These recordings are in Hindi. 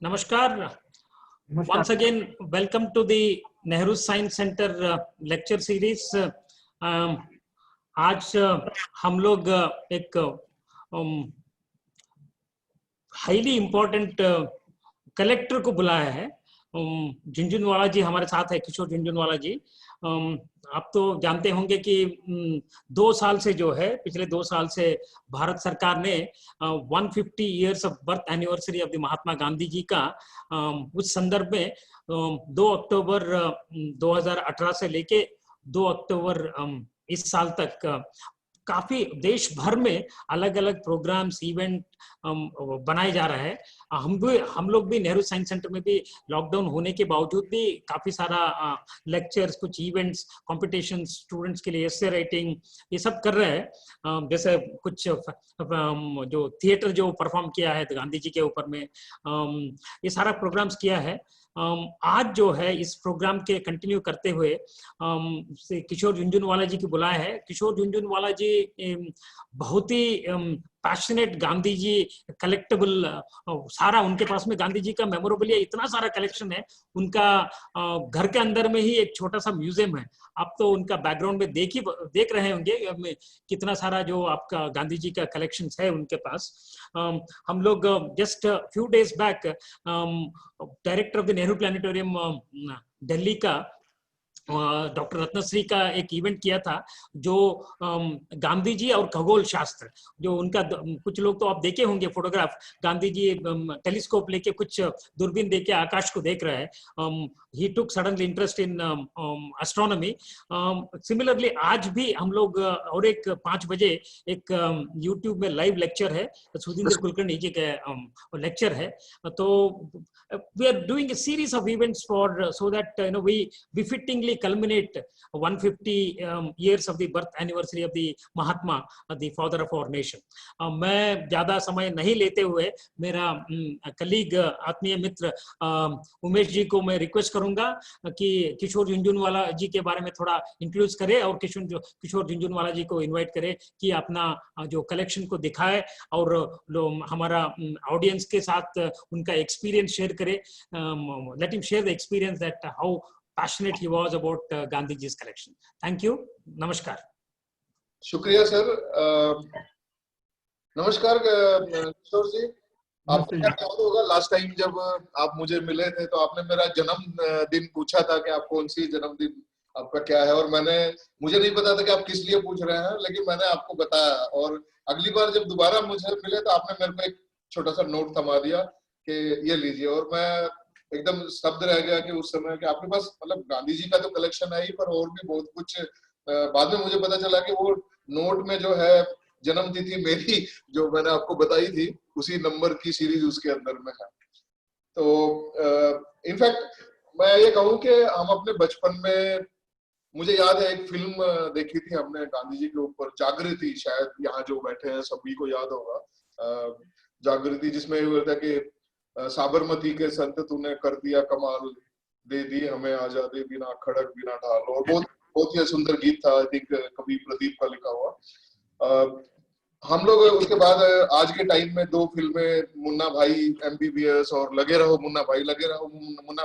Namaskar. नमस्कार। Once again, welcome to the Nehru Science Center lecture series. आज हम लोग एक हाईली इम्पोर्टेंट कलेक्टर को बुलाया है। झुनझुनवाला जी हमारे साथ है, किशोर झुनझुनवाला जी। आप तो जानते होंगे कि 2 साल से जो है, पिछले 2 साल से भारत सरकार ने 150 years of birth anniversary of the Mahatma Gandhi ji का उस संदर्भ में 2 अक्टूबर 2018 से लेके 2 अक्टूबर इस साल तक काफी देश भर में अलग अलग प्रोग्राम्स इवेंट बनाए जा रहा है। हम लोग भी नेहरू साइंस सेंटर में भी लॉकडाउन होने के बावजूद भी काफी सारा लेक्चर्स, कुछ इवेंट्स, कॉम्पिटिशन, स्टूडेंट्स के लिए एसे राइटिंग, ये सब कर रहे हैं। जैसे कुछ जो थिएटर जो परफॉर्म किया है गांधी जी के ऊपर में, ये सारा प्रोग्राम्स किया है। आज जो है इस प्रोग्राम के कंटिन्यू करते हुए किशोर झुनझुनवाला जी की बुलाया है। किशोर झुनझुनवाला जी बहुत ही पैशनेट गांधी जी कलेक्टेबल, सारा उनके पास में गांधी जी का मेमोरेबल इतना सारा कलेक्शन है। उनका घर के अंदर में ही एक छोटा सा म्यूजियम है। आप तो उनका बैकग्राउंड में देख रहे होंगे कितना सारा जो आपका गांधी जी का कलेक्शन है उनके पास। हम लोग just few days back director of the Nehru planetarium Delhi का डॉक्टर रत्नश्री का एक इवेंट किया था, जो गांधी जी और खगोल शास्त्र, जो उनका कुछ लोग तो आप देखे होंगे फोटोग्राफ, गांधी जी टेलीस्कोप लेके कुछ दूरबीन देके आकाश को देख रहे हैं। He took suddenly interest in astronomy. Similarly आज भी हम लोग और एक 5 बजे एक यूट्यूब में लाइव लेक्चर है, सुधींद्र कुलकर्णी जी का लेक्चर है। तो we are doing a series of events for so that we befittingly culminate 150 years of the birth anniversary of the Mahatma, the father of our nation. मैं ज्यादा समय नहीं लेते हुए मेरा कलीग, आत्मीय मित्र उमेश जी को मैं रिक्वेस्ट करूंगा कि किशोर झुनझुनवाला जी के बारे में थोड़ा इंट्रोड्यूस करे और किशोर झुनझुनवाला जी को इनवाइट करे कि अपना जो कलेक्शन को दिखाए और हमारा ऑडियंस के साथ उनका एक्सपीरियंस शेयर करे। Let him share the experience that how passionate he was about Gandhiji's collection. Thank you. Namaskar. शुक्रिया सर। नमस्कार किशोर जी। आपको क्या याद होगा लास्ट टाइम जब आप मुझे मिले थे तो आपने मेरा जन्मदिन पूछा था कि आप कौन सी जन्मदिन आपका क्या है, और मुझे नहीं पता था कि आप किस लिए पूछ रहे हैं, लेकिन मैंने आपको बताया। और अगली बार जब दोबारा मुझे मिले तो आपने मेरे को एक छोटा सा नोट थमा दिया कि ये लीजिए, और मैं एकदम स्तब्ध रह गया कि उस समय कि आपके पास मतलब गांधी जी का तो कलेक्शन है ही, पर और भी बहुत कुछ। बाद में मुझे पता चला कि वो नोट में जो है जन्मतिथि मेरी जो मैंने आपको बताई थी उसी नंबर की सीरीज उसके अंदर में है। तो इनफैक्ट मैं ये कहूँ कि हम अपने बचपन में, मुझे याद है एक फिल्म देखी थी हमने गांधी जी के ऊपर, जागृति, शायद यहाँ जो बैठे हैं सभी को याद होगा जागृति, जिसमें ये होता है कि साबरमती के संत तूने कर दिया कमाल, दे दी हमें आजादी बिना खड़क बिना ढाल, और बहुत ही सुंदर गीत था। आई थिंक कवि प्रदीप का लिखा हुआ। हम लोग उसके बाद आज के टाइम में 2 फिल्में, मुन्ना भाई एमबीबीएस और लगे रहो मुन्ना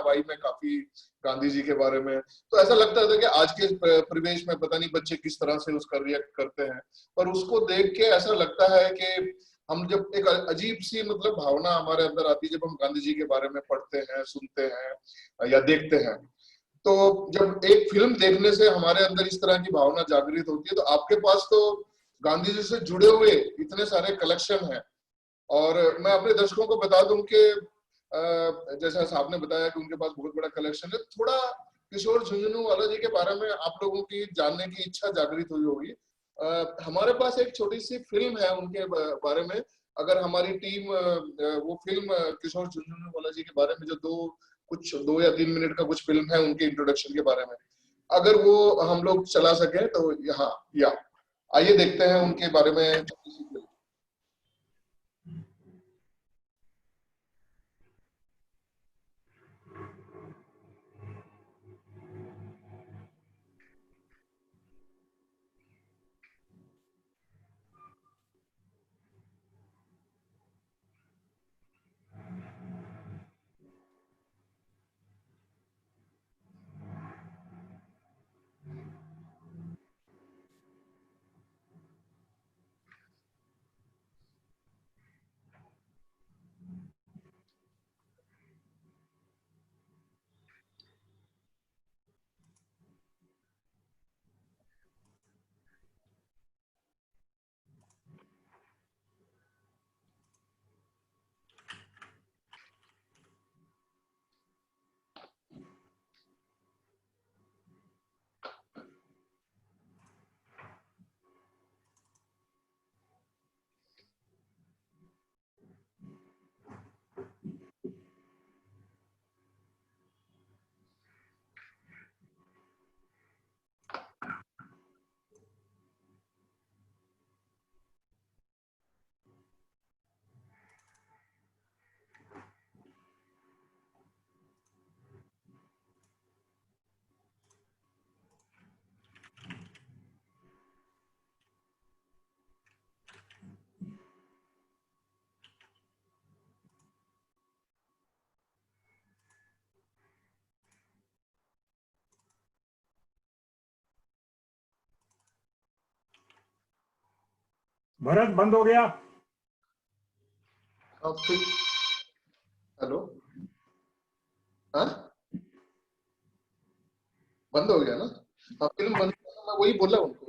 भाई में काफी गांधी जी के बारे में, तो ऐसा लगता था कि आज के परिवेश में पता नहीं बच्चे किस तरह से उसका रिएक्ट करते हैं, पर उसको देख के ऐसा लगता है कि हम जब एक अजीब सी मतलब भावना हमारे अंदर आती है जब हम गांधी जी के बारे में पढ़ते हैं, सुनते हैं या देखते हैं। तो जब एक फिल्म देखने से हमारे अंदर इस तरह की भावना जागृत होती है, तो आपके पास तो गांधी जी से जुड़े हुए इतने सारे कलेक्शन हैं। और मैं अपने दर्शकों को बता दूं कि जैसा साहब ने बताया कि उनके पास बहुत बड़ा कलेक्शन है, थोड़ा किशोर झुंझुनवाला जी के बारे में आप लोगों की जानने की इच्छा जागृत हुई होगी। हमारे पास एक छोटी सी फिल्म है उनके बारे में। अगर हमारी टीम वो फिल्म किशोर झुंझुनवाला जी के बारे में जो 2 या 3 मिनट का कुछ फिल्म है उनके इंट्रोडक्शन के बारे में, अगर वो हम लोग चला सके तो यहाँ या आइए देखते हैं उनके बारे में छोटी सी फिल्म। भरत बंद हो गया। अब फिर हेलो, हाँ बंद हो गया ना? हाँ फिल्म बंद, मैं वही बोला उनको।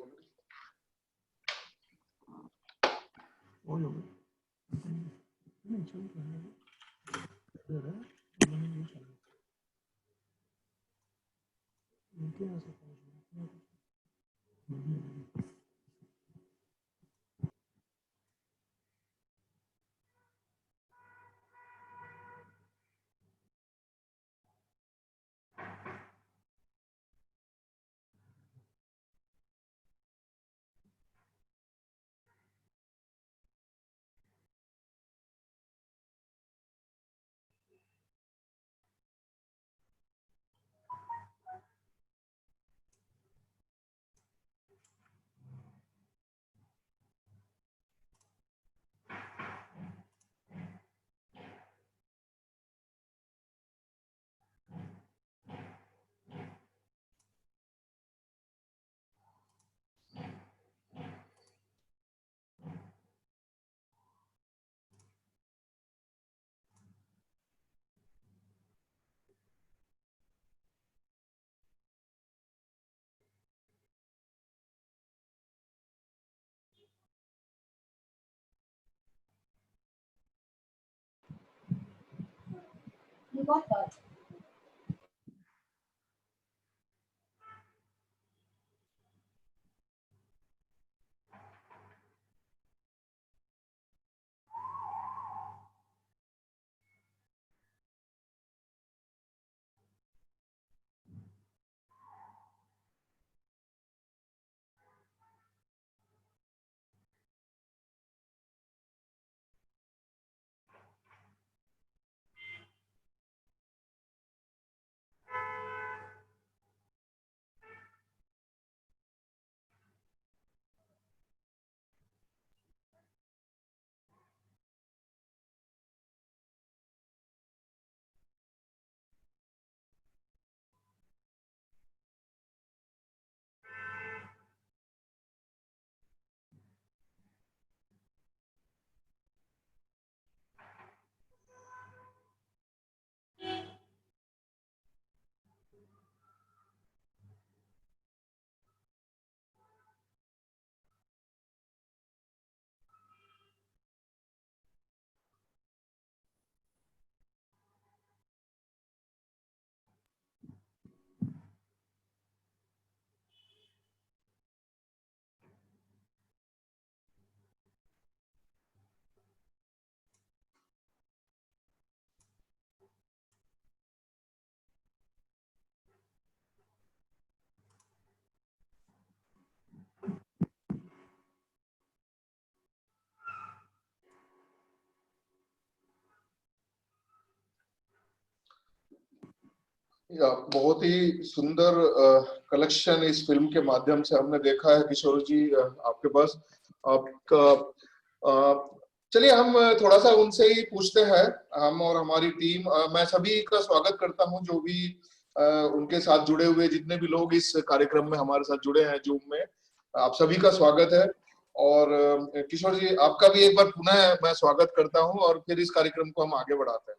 You got that. बहुत ही सुंदर कलेक्शन इस फिल्म के माध्यम से हमने देखा है किशोर जी आपके पास। आपका चलिए हम थोड़ा सा उनसे ही पूछते हैं, हम और हमारी टीम। मैं सभी का स्वागत करता हूं जो भी उनके साथ जुड़े हुए जितने भी लोग इस कार्यक्रम में हमारे साथ जुड़े हैं जूम में, आप सभी का स्वागत है। और किशोर जी आपका भी एक बार पुनः मैं स्वागत करता हूं और फिर इस कार्यक्रम को हम आगे बढ़ाते हैं।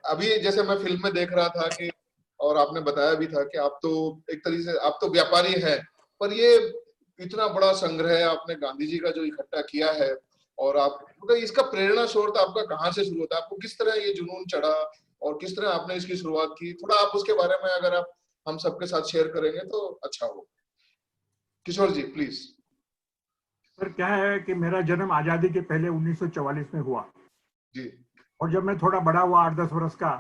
अभी जैसे मैं फिल्म में देख रहा था कि, और आपने बताया भी था कि आप तो एक तरीके से आप तो व्यापारी हैं, पर ये इतना बड़ा संग्रह आपने गांधी जी का जो इकट्ठा किया है, और आप मतलब इसका प्रेरणा स्रोत आपका कहाँ से शुरू होता है? आपको किस तरह ये जुनून चढ़ा और किस तरह आपने इसकी शुरुआत की? थोड़ा आप उसके बारे में अगर आप हम सबके साथ शेयर करेंगे तो अच्छा हो। किशोर जी प्लीज। सर क्या है कि मेरा जन्म आजादी के पहले 1944 में हुआ जी। और जब मैं थोड़ा बड़ा हुआ 8-10 वर्ष का,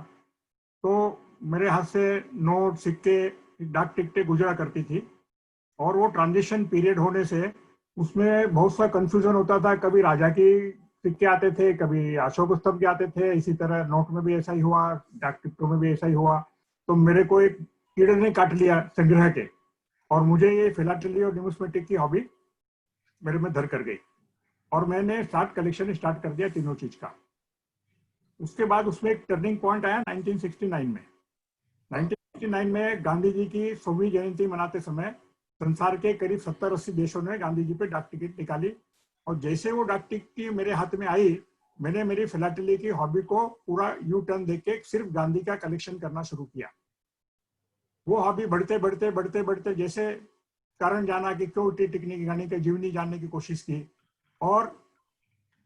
तो मेरे हाथ से नोट सिक्के डाक टिकटें गुजरा करती थी। और वो ट्रांजिशन पीरियड होने से उसमें बहुत सा कंफ्यूजन होता था। कभी राजा की सिक्के आते थे, कभी अशोक स्तंभ के आते थे, इसी तरह नोट में भी ऐसा ही हुआ, डाक टिकटों में भी ऐसा ही हुआ। तो मेरे को एक कीड़े ने काट लिया संग्रह के, और मुझे ये फिलाटेली और न्यूमिस्मेटिक की हॉबी मेरे में धर कर गई और मैंने कलेक्शन स्टार्ट कर दिया तीनों चीज का। उसके बाद उसमें एक टर्निंग पॉइंट आया 1969 में। 1969 में गांधी जी की 100वीं जयंती मनाते समय संसार के करीब 70-80 देशों ने गांधी जी पे डाक टिकट निकाली और जैसे वो डाक टिकट मेरे हाथ में आई, मैंने मेरी फिलाटली की हॉबी को पूरा यू टर्न देके सिर्फ गांधी का कलेक्शन करना शुरू किया। वो हॉबी बढ़ते बढ़ते बढ़ते बढ़ते जैसे कारण जाना कि क्यों टिकनी गाने की जीवनी जानने की कोशिश की, और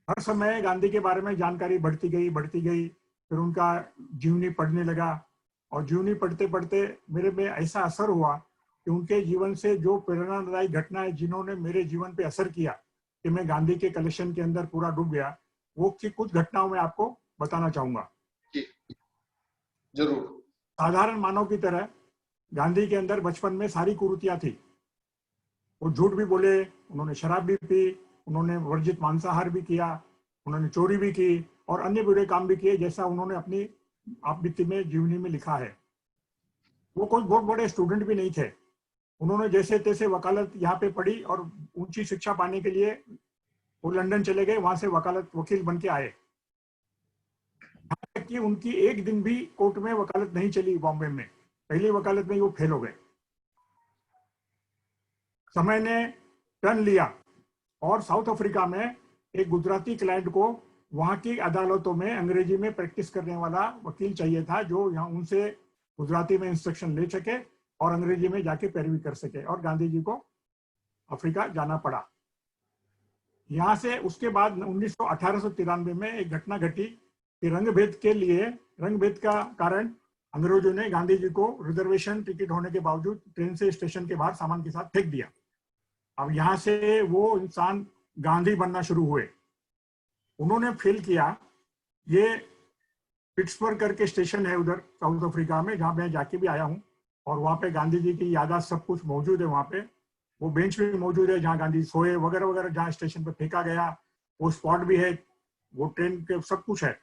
हर समय गांधी के बारे में जानकारी बढ़ती गई बढ़ती गई। फिर उनका जीवनी पढ़ने लगा, और जीवनी पढ़ते पढ़ते मेरे में ऐसा असर हुआ कि उनके जीवन से जो प्रेरणादायी घटनाएं जिन्होंने मेरे जीवन पे असर किया कि मैं गांधी के कलेक्शन के अंदर पूरा डूब गया, वो की कुछ घटनाओं में आपको बताना चाहूंगा। जरूर। साधारण मानव की तरह गांधी के अंदर बचपन में सारी कुरीतियां थी। वो झूठ भी बोले, उन्होंने शराब भी पी, उन्होंने वर्जित मांसाहार भी किया, उन्होंने चोरी भी की और अन्य बुरे काम भी किए, जैसा उन्होंने अपनी आपबीती में जीवनी में लिखा है। वो कोई बहुत बड़े स्टूडेंट भी नहीं थे। उन्होंने जैसे तैसे वकालत यहाँ पे पढ़ी और ऊंची शिक्षा पाने के लिए वो लंदन चले गए, वहां से वकील बन के आए। यहाँ तक कि उनकी एक दिन भी कोर्ट में वकालत नहीं चली बॉम्बे में, पहली वकालत में वो फेल हो गए। समय ने टर्न लिया और साउथ अफ्रीका में एक गुजराती क्लाइंट को वहां की अदालतों में अंग्रेजी में प्रैक्टिस करने वाला वकील चाहिए था, जो यहाँ उनसे गुजराती में इंस्ट्रक्शन ले सके और अंग्रेजी में जाके पैरवी कर सके, और गांधी जी को अफ्रीका जाना पड़ा। यहाँ से उसके बाद 1893 में एक घटना घटी कि रंगभेद का कारण अंग्रेजों ने गांधी जी को रिजर्वेशन टिकट होने के बावजूद ट्रेन से स्टेशन के बाहर सामान के साथ फेंक दिया। अब यहाँ से वो इंसान गांधी बनना शुरू हुए। उन्होंने फेल किया। ये पिट्सबर्ग करके स्टेशन है उधर साउथ अफ्रीका में, जहाँ मैं जाके भी आया हूँ, और वहाँ पे गांधी जी की यादाश्त सब कुछ मौजूद है। वहाँ पे वो बेंच भी मौजूद है जहाँ गांधी सोए वगैरह वगैरह, जहाँ स्टेशन पे फेंका गया वो स्पॉट भी है, वो ट्रेन के सब कुछ है।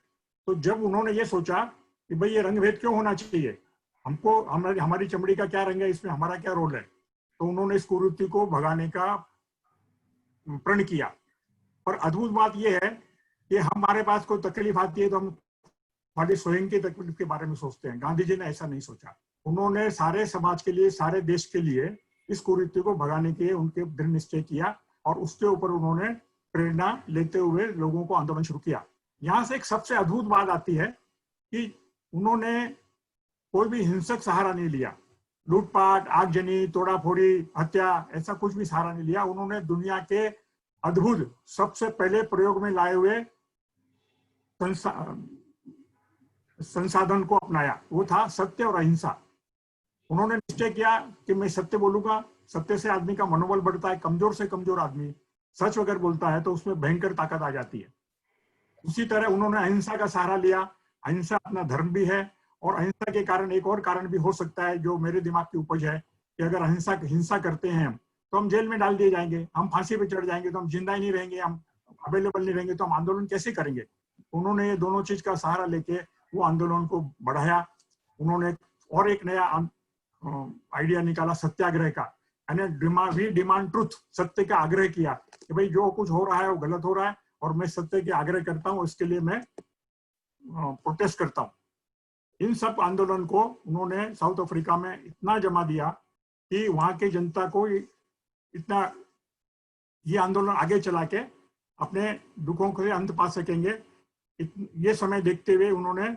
तो जब उन्होंने ये सोचा कि भाई ये रंगभेद क्यों होना चाहिए, हमको हमारी चमड़ी का क्या रंग है, इसमें हमारा क्या रोल है, तो उन्होंने इस कुरीति को भगाने का प्रण किया। और अद्भुत बात यह है कि हमारे पास कोई तकलीफ आती है तो हम हमारी स्वयं की तकलीफ के बारे में सोचते हैं। गांधी जी ने ऐसा नहीं सोचा। उन्होंने सारे समाज के लिए, सारे देश के लिए इस कुरीति को भगाने के उनके दृढ़ निश्चय किया, और उसके ऊपर उन्होंने प्रेरणा लेते हुए लोगों को आंदोलन शुरू किया। यहाँ से एक सबसे अद्भुत बात आती है कि उन्होंने कोई भी हिंसक सहारा नहीं लिया, लूटपाट, आगजनी, तोड़ाफोड़ी, हत्या, ऐसा कुछ भी सहारा नहीं लिया। उन्होंने दुनिया के अद्भुत सबसे पहले प्रयोग में लाए हुए संसाधन को अपनाया, वो था सत्य और अहिंसा। उन्होंने निश्चय किया कि मैं सत्य बोलूंगा, सत्य से आदमी का मनोबल बढ़ता है। कमजोर से कमजोर आदमी सच अगर बोलता है तो उसमें भयंकर ताकत आ जाती है। उसी तरह उन्होंने अहिंसा का सहारा लिया। अहिंसा अपना धर्म भी है, और अहिंसा के कारण एक और कारण भी हो सकता है जो मेरे दिमाग की उपज है कि अगर हिंसा करते हैं तो हम जेल में डाल दिए जाएंगे, हम फांसी पे चढ़ जाएंगे, तो हम जिंदा ही नहीं रहेंगे, हम अवेलेबल नहीं रहेंगे, तो हम आंदोलन कैसे करेंगे। उन्होंने ये दोनों चीज का सहारा लेके वो आंदोलन को बढ़ाया। उन्होंने और एक नया आइडिया निकाला सत्याग्रह का, यानी वी डिमांड ट्रुथ, सत्य का आग्रह किया कि भाई जो कुछ हो रहा है वो गलत हो रहा है और मैं सत्य के आग्रह करता हूँ, इसके लिए मैं प्रोटेस्ट करता हूँ। इन सब आंदोलन को उन्होंने साउथ अफ्रीका में इतना जमा दिया कि वहां के जनता को इतना ये आंदोलन आगे चला के अपने दुखों के अंत पा सकेंगे। ये समय देखते हुए उन्होंने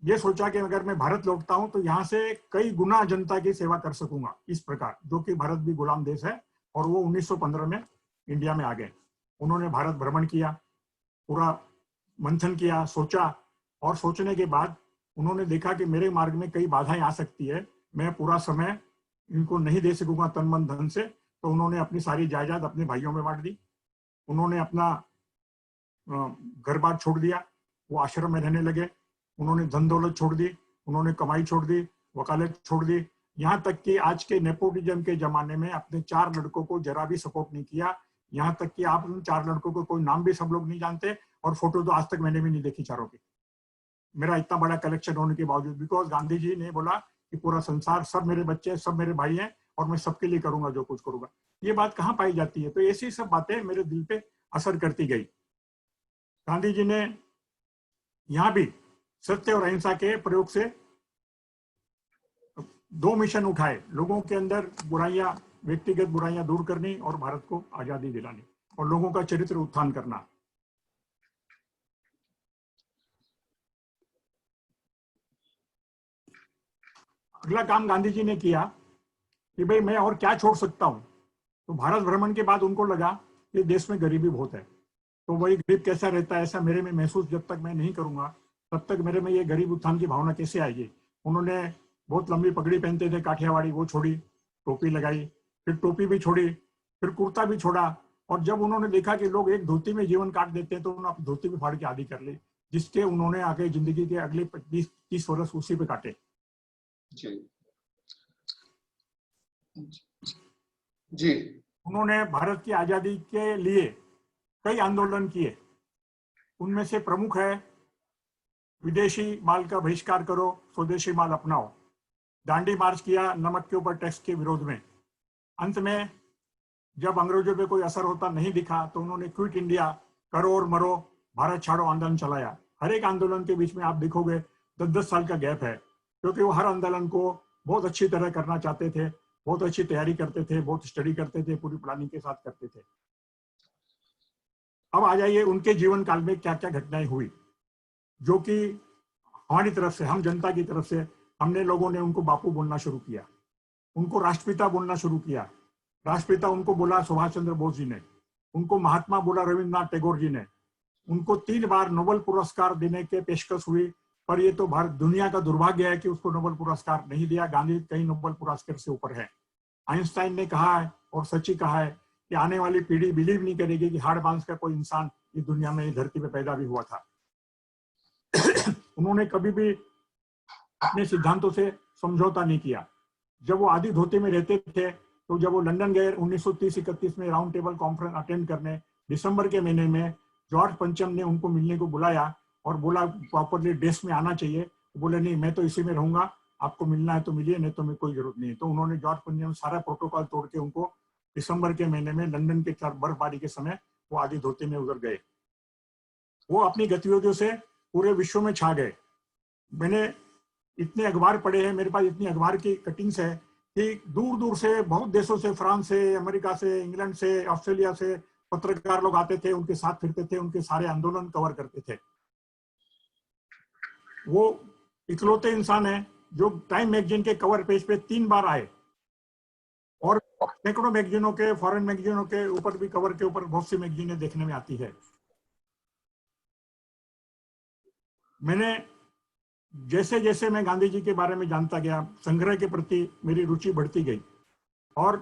ये सोचा कि अगर मैं भारत लौटता हूं तो यहाँ से कई गुना जनता की सेवा कर सकूंगा इस प्रकार, जो कि भारत भी गुलाम देश है। और वो 1915 में इंडिया में आ गए। उन्होंने भारत भ्रमण किया, पूरा मंथन किया, सोचा, और सोचने के बाद उन्होंने देखा कि मेरे मार्ग में कई बाधाएं आ सकती है, मैं पूरा समय इनको नहीं दे सकूंगा तन मन धन से। तो उन्होंने अपनी सारी जायदाद अपने भाइयों में बांट दी। उन्होंने अपना घर बार छोड़ दिया, वो आश्रम में रहने लगे। उन्होंने धन दौलत छोड़ दी, उन्होंने कमाई छोड़ दी, वकालत छोड़ दी, यहाँ तक कि आज के नेपोटिज्म के जमाने में अपने 4 लड़कों को जरा भी सपोर्ट नहीं किया। यहाँ तक कि आप उन 4 लड़कों को कोई नाम भी सब लोग नहीं जानते, और फोटो तो आज तक मैंने भी नहीं देखी चारों की, मेरा इतना बड़ा कलेक्शन होने के बावजूद। बिकॉज गांधी जी ने बोला कि पूरा संसार, सब मेरे बच्चे, सब मेरे भाई हैं, और मैं सबके लिए करूंगा जो कुछ करूंगा। ये बात कहाँ पाई जाती है। तो ऐसी सब बातें मेरे दिल पे असर करती गई। गांधी जी ने यहाँ भी सत्य और अहिंसा के प्रयोग से 2 मिशन उठाए, लोगों के अंदर बुराइयां, व्यक्तिगत बुराइयां दूर करनी और भारत को आजादी दिलानी। और लोगों का चरित्र उत्थान करना। अगला काम गांधी जी ने किया कि भाई मैं और क्या छोड़ सकता हूं। तो भारत भ्रमण के बाद उनको लगा कि देश में गरीबी बहुत है, तो वही गरीब कैसा रहता है ऐसा मेरे में महसूस जब तक मैं नहीं करूंगा तब तक मेरे में ये गरीब उत्थान की भावना कैसे आएगी। उन्होंने बहुत लंबी पगड़ी पहनते थे काठियावाड़ी, वो छोड़ी, टोपी लगाई, फिर टोपी भी छोड़ी, फिर कुर्ता भी छोड़ा। और जब उन्होंने देखा कि लोग एक धोती में जीवन काट देते हैं तो उन्होंने अपनी धोती भी फाड़ के आदी कर ली, जिसके उन्होंने आगे जिंदगी के अगले 20-30 वर्ष उसी पे काटे। जी जी। उन्होंने भारत की आजादी के लिए कई आंदोलन किए, उनमें से प्रमुख है विदेशी माल का बहिष्कार करो, स्वदेशी माल अपनाओ। दांडी मार्च किया नमक के ऊपर टैक्स के विरोध में। अंत में जब अंग्रेजों पे कोई असर होता नहीं दिखा तो उन्होंने क्विट इंडिया, करो और मरो, भारत छाड़ो आंदोलन चलाया। हर एक आंदोलन के बीच में आप देखोगे 10-10 साल का गैप है, क्योंकि वो हर आंदोलन को बहुत अच्छी तरह करना चाहते थे, बहुत अच्छी तैयारी करते थे, बहुत स्टडी करते थे, पूरी प्लानिंग के साथ करते थे। अब आ जाइए उनके जीवन काल में क्या क्या घटनाएं हुई, जो कि हमारी तरफ से, हम जनता की तरफ से, हमने लोगों ने उनको बापू बोलना शुरू किया, उनको राष्ट्रपिता बोलना शुरू किया। राष्ट्रपिता उनको बोला सुभाष चंद्र बोस जी ने, उनको महात्मा बोला रविंद्रनाथ टैगोर जी ने। उनको 3 बार नोबेल पुरस्कार देने के पेशकश हुई, पर ये तो भारत दुनिया का दुर्भाग्य है कि उसको नोबेल पुरस्कार नहीं दिया। गांधी कई नोबेल पुरस्कार से ऊपर है। आइंस्टाइन ने कहा है और सच्ची कहा है कि आने वाली पीढ़ी बिलीव नहीं करेगी कि हाड़ बांस का कोई इंसान इस दुनिया में, इस धरती पे पैदा भी हुआ था। उन्होंने कभी भी अपने सिद्धांतों से समझौता नहीं किया। जब वो आधी धोती में रहते थे तो जब वो लंदन गए 1930-31 में राउंड टेबल कॉन्फ्रेंस अटेंड करने, दिसंबर के महीने में जॉर्ज पंचम ने उनको मिलने को बुलाया और बोला प्रॉपरली ड्रेस में आना चाहिए। तो बोले नहीं, मैं तो इसी में रहूंगा, आपको मिलना है तो मिलिए, नहीं तो मैं कोई जरूरत नहीं है। तो उन्होंने जॉर्ज पंचम सारा प्रोटोकॉल तोड़ के उनको दिसंबर के महीने में लंदन के बर्फबारी के समय वो आधी धोती में उधर गए। वो अपनी गतिविधियों से पूरे विश्व में छा गए। मैंने इतने अखबार पढ़े हैं, मेरे पास इतनी अखबार की कटिंग्स है कि दूर दूर से, बहुत देशों से, फ्रांस से, अमेरिका से, इंग्लैंड से, ऑस्ट्रेलिया से पत्रकार लोग आते थे, उनके साथ फिरते थे, उनके सारे आंदोलन कवर करते थे। वो इकलौते इंसान है जो टाइम मैगजीन के कवर पेज पे 3 बार आए, और सैकड़ों मैगजीनों के, फॉरेन मैगजीनों के ऊपर भी, कवर के ऊपर बहुत सी मैगजीनें देखने में आती है। मैंने जैसे जैसे मैं गांधी जी के बारे में जानता गया, संग्रह के प्रति मेरी रुचि बढ़ती गई, और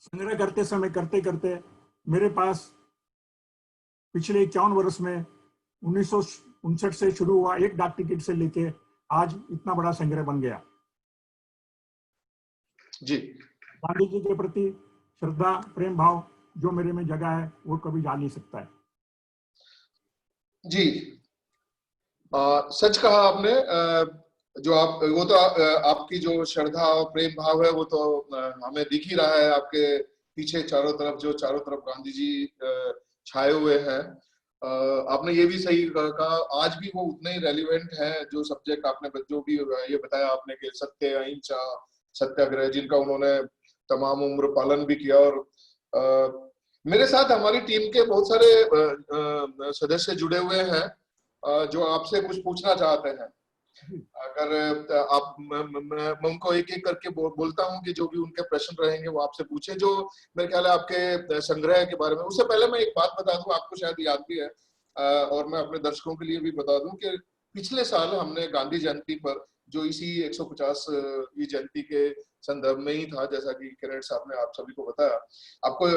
संग्रह करते समय, करते करते मेरे पास पिछले 51 वर्ष में 1959 से शुरू हुआ एक डाक टिकट से लेके आज इतना बड़ा संग्रह बन गया। जी। गांधी जी के प्रति श्रद्धा, प्रेम भाव जो मेरे में जगा है वो कभी जा नहीं सकता है। जी, सच कहा आपने। जो आप, वो तो आपकी जो श्रद्धा और प्रेम भाव है वो तो हमें दिख ही रहा है आपके पीछे चारों तरफ गांधी जी छाए हुए हैं। आपने ये भी सही कहा, आज भी वो उतने ही रेलिवेंट है। जो सब्जेक्ट आपने, जो भी ये बताया आपने कि सत्य, अहिंसा, सत्याग्रह, जिनका उन्होंने तमाम उम्र पालन भी किया। और मेरे साथ हमारी टीम के बहुत सारे सदस्य जुड़े हुए हैं जो आपसे कुछ पूछना चाहते हैं। अगर आप, मैं उनको एक एक करके बोलता हूं कि जो भी उनके प्रश्न रहेंगे वो आपसे पूछे, जो मेरे ख्याल है आपके संग्रह के बारे में। उससे पहले मैं एक बात बता दूं, आपको शायद याद भी है और मैं अपने दर्शकों के लिए भी बता दूं कि पिछले साल हमने गांधी जयंती पर, जो इसी 150वीं जयंती के संदर्भ में ही था, जैसा कि किरण साहब ने आप सभी को बताया, आपको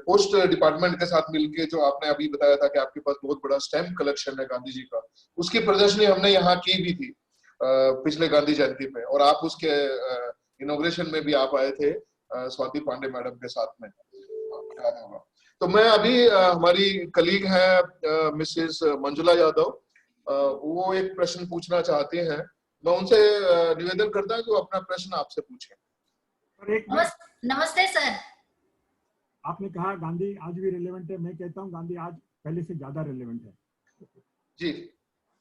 पोस्ट डिपार्टमेंट के साथ मिलके जो आपने अभी बताया था कि आपके पास बहुत बड़ा स्टैम्प कलेक्शन है गांधी जी का, उसकी प्रदर्शनी हमने यहाँ की भी थी पिछले गांधी जयंती पे। और आप उसके इनॉग्रेशन में भी आप आए थे स्वाति पांडे मैडम के साथ में, याद होगा। तो मैं अभी हमारी कलीग है मिसेस मंजुला यादव, वो एक प्रश्न पूछना चाहती हैं। मैं उनसे निवेदन करता हूं कि वो अपना प्रश्न आपसे पूछें। नमस्ते सर। आपने कहा गांधी आज भी रेलेवेंट है, मैं कहता हूं गांधी आज पहले से ज्यादा रेलेवेंट है। जी।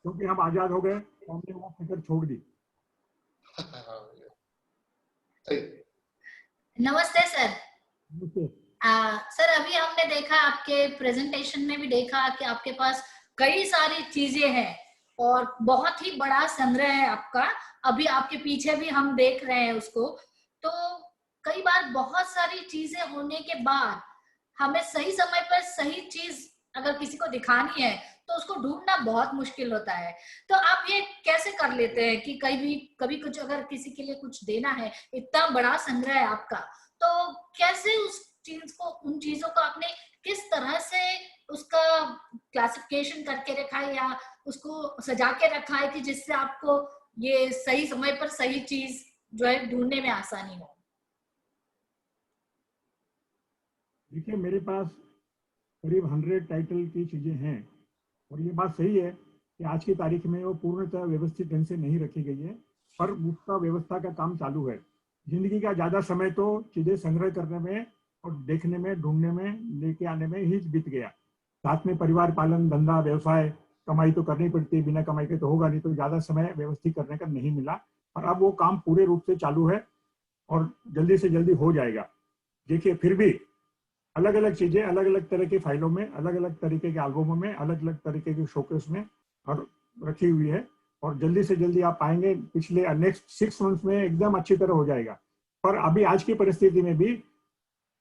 क्योंकि हम आजाद हो गए तो हमने वो फिक्र छोड़ दी। सही। नमस्ते सर। ओके। सर अभी हमने देखा, आपके प्रेजेंटेशन में भी देखा कि आपके पास कई सारी चीजें हैं और बहुत ही बड़ा संग्रह है आपका। अभी आपके पीछे भी हम देख रहे हैं उसको। तो कई बार बहुत सारी चीजें होने के बाद हमें सही समय पर सही चीज अगर किसी को दिखानी है तो उसको ढूंढना बहुत मुश्किल होता है। तो आप ये कैसे कर लेते हैं कि कभी कुछ अगर किसी के लिए कुछ देना है, इतना बड़ा संग्रह है आपका, तो कैसे उस चीज को, उन चीजों को आपने किस तरह से उसका क्लासिफिकेशन करके रखा है या उसको सजा के रखा है कि जिससे आपको ये सही समय पर सही चीज जो है ढूंढने में आसानी हो? देखिए, मेरे पास करीब 100 टाइटल की चीजें हैं और ये बात सही है कि आज की तारीख में वो पूर्णतः व्यवस्थित ढंग से नहीं रखी गई है, पर उसका व्यवस्था का काम चालू है। जिंदगी का ज्यादा समय तो चीजें संग्रह करने में और देखने में, ढूंढने में, लेके आने में ही बीत गया। साथ में परिवार पालन, धंधा, व्यवसाय, कमाई तो करनी पड़ती है, बिना कमाई के तो होगा नहीं, तो ज्यादा समय व्यवस्थित करने का नहीं मिला। और अब वो काम पूरे रूप से चालू है और जल्दी से जल्दी हो जाएगा। देखिए, फिर भी अलग अलग चीजें अलग अलग तरह की फाइलों में, अलग अलग तरीके के एल्बमों में, अलग अलग तरीके के शोकेस में और रखी हुई है और जल्दी से जल्दी आप पाएंगे। पिछले नेक्स्ट 6 मंथ्स में एकदम अच्छी तरह हो जाएगा। पर अभी आज की परिस्थिति में भी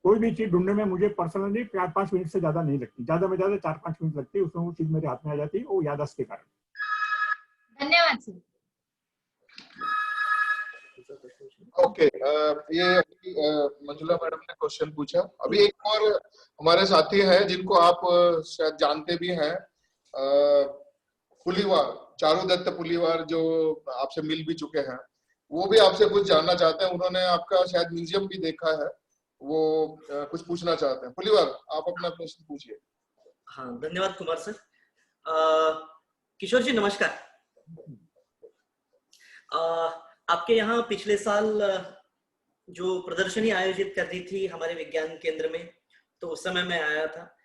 कोई भी चीज ढूंढने में मुझे पर्सनली 4-5 मिनट से ज्यादा नहीं लगती, ज्यादा में ज्यादा 4-5 मिनट लगती है, उसमें वो चीज मेरे हाथ में आ जाती है, वो याददाश्त के कारण। धन्यवाद सर। ओके, ये मंजुला मैडम ने क्वेश्चन पूछा। अभी एक और हमारे साथी हैं जिनको आप शायद जानते भी हैं, पुलीवार, चारुदत्त पुलीवार, जो आपसे मिल भी चुके हैं। वो भी आपसे कुछ जानना चाहते हैं। उन्होंने आपका शायद म्यूजियम भी देखा है, वो कुछ पूछना चाहते हैं। पुलीवार, आप अपना प्रश्न पूछिए। हाँ, धन्यवाद कुमार सर। किशोर जी नमस्कार। आपके यहाँ पिछले साल जो प्रदर्शनी आयोजित कर दी थी हमारे विज्ञान केंद्र में, तो उस समय मैं आया था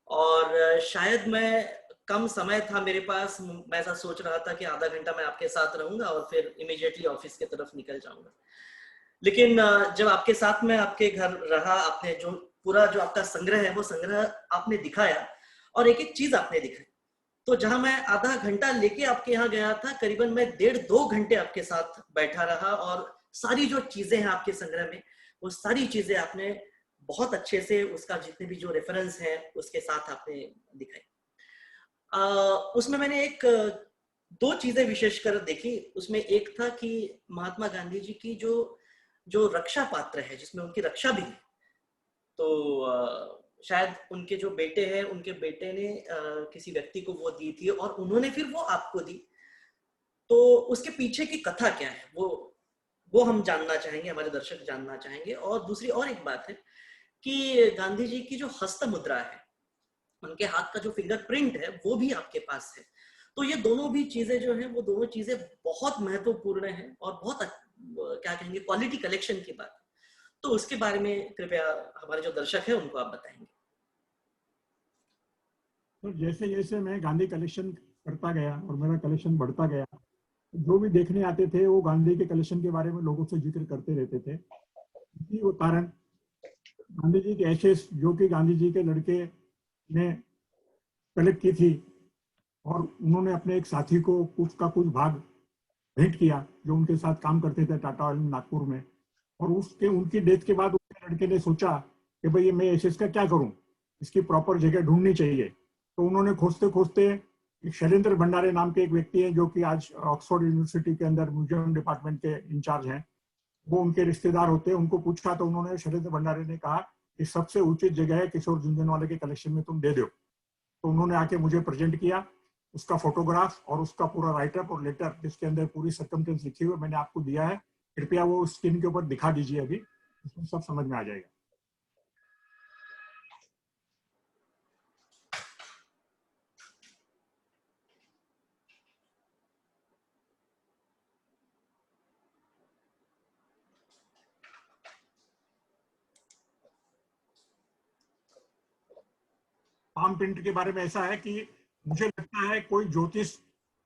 और शायद मैं कम समय था मेरे पास, मैं ऐसा सोच रहा था कि आधा घंटा मैं आपके साथ रहूंगा और फिर इमीडिएटली ऑफिस की तरफ निकल जाऊंगा। लेकिन जब आपके साथ में आपके घर रहा, आपने जो पूरा जो आपका संग्रह है वो संग्रह आपने दिखाया और एक एक चीज आपने दिखाई, तो जहां मैं आधा घंटा लेके आपके यहाँ गया था, करीबन मैं 1.5-2 घंटे आपके साथ बैठा रहा और सारी जो चीजें हैं आपके संग्रह में, वो सारी चीजें आपने बहुत अच्छे से, उसका जितने भी जो रेफरेंस है उसके साथ आपने दिखाई। उसमें मैंने एक 2 चीजें विशेषकर देखी। उसमें एक था कि महात्मा गांधी जी की जो रक्षा पात्र है, जिसमें उनकी रक्षा भी है, तो शायद उनके जो बेटे हैं, उनके बेटे ने किसी व्यक्ति को वो दी थी और उन्होंने फिर वो आपको दी। तो उसके पीछे की कथा क्या है वो हम जानना चाहेंगे, हमारे दर्शक जानना चाहेंगे। और दूसरी और एक बात है कि गांधी जी की जो हस्त मुद्रा है, उनके हाथ का जो फिंगरप्रिंट है, वो भी आपके पास है। तो ये दोनों भी चीजें जो है, वो दोनों चीजें बहुत महत्वपूर्ण है और बहुत क्या कहेंगे, क्वालिटी कलेक्शन की बात है। तो उसके बारे में कृपया हमारे जो दर्शक है उनको आप बताएंगे। तो जैसे जैसे मैं गांधी कलेक्शन करता गया और मेरा कलेक्शन बढ़ता गया, जो भी देखने आते थे वो गांधी के कलेक्शन के बारे में लोगों से जिक्र करते रहते थे। इसी वो कारण गांधी जी के एशेस, जो कि गांधी जी के लड़के ने कलेक्ट की थी, और उन्होंने अपने एक साथी को कुछ भाग भेंट किया जो उनके साथ काम करते थे टाटा ऑयल नागपुर में। और उसके उनकी डेथ के बाद उसके लड़के ने सोचा कि भाई ये मैं एशेस का क्या करूं, इसकी प्रॉपर जगह ढूंढनी चाहिए। तो उन्होंने खोजते खोजते शैलेंद्र भंडारे नाम के एक व्यक्ति हैं जो कि आज ऑक्सफोर्ड यूनिवर्सिटी के अंदर म्यूजियम डिपार्टमेंट के इंचार्ज हैं, वो उनके रिश्तेदार होते हैं, उनको पूछा तो उन्होंने, शैलेंद्र भंडारे ने कहा कि सबसे उचित जगह है किशोर झुंझुनवाला के कलेक्शन में, तुम दे दो। तो उन्होंने आके मुझे प्रेजेंट किया, उसका फोटोग्राफ और उसका पूरा राइटअप और लेटर जिसके अंदर पूरी सर्कमस्टेंस लिखी हुई मैंने आपको दिया है। कृपया वो स्क्रीन के ऊपर दिखा दीजिए, अभी उसमें सब समझ में आ जाएगा। पाम प्रिंट के बारे में ऐसा है कि मुझे लगता है कोई ज्योतिष